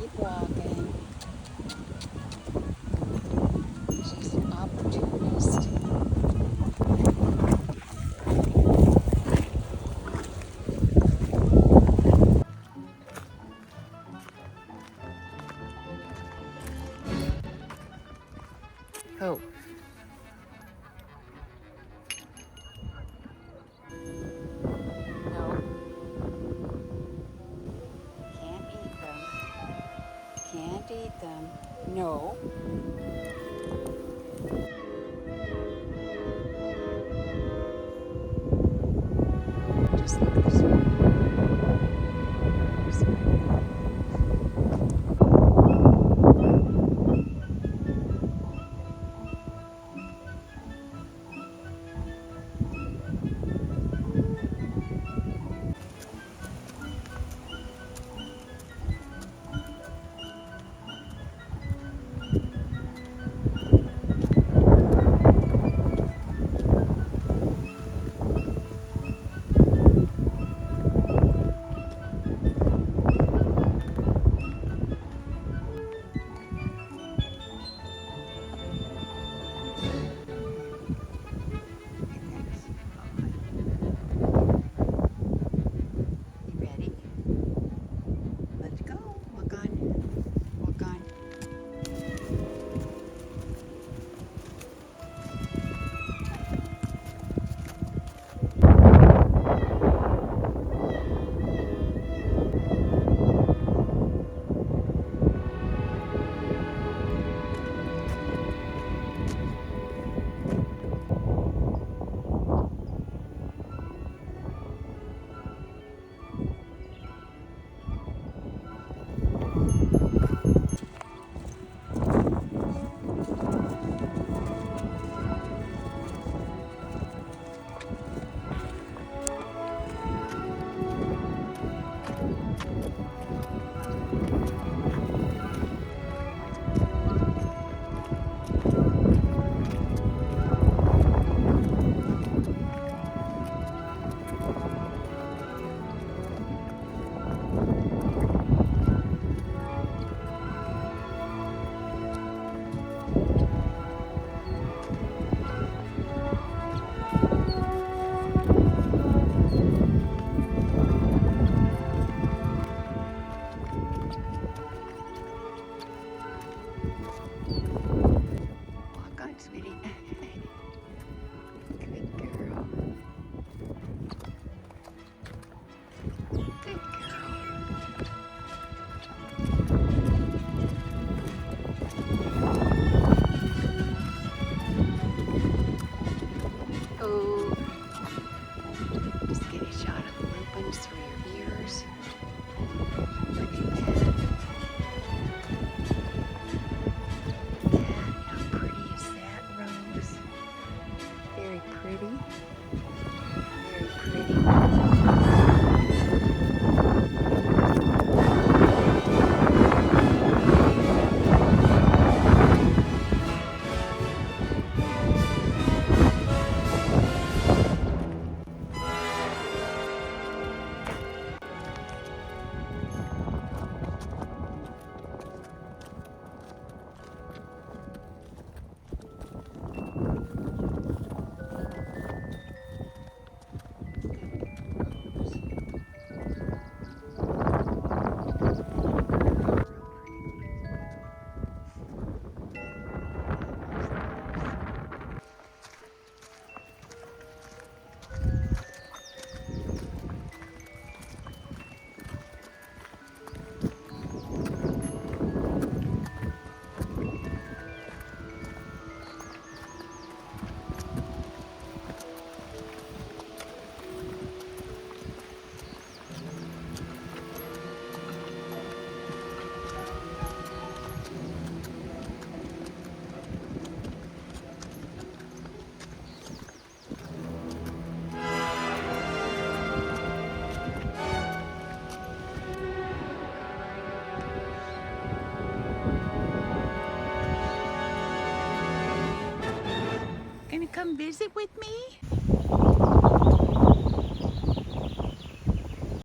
keep walking. She's an opportunist. Oh. No. Can't eat them. Can't eat them. No. Just look this way. This way. You ready? Let's go. Walk on. Walk on. Walk on, sweetie. Good girl. Good girl. Oh. Just get a shot of the lupins through your ears. Look at that. How pretty is that, Rose? Very pretty. Very pretty. Gonna come visit with me?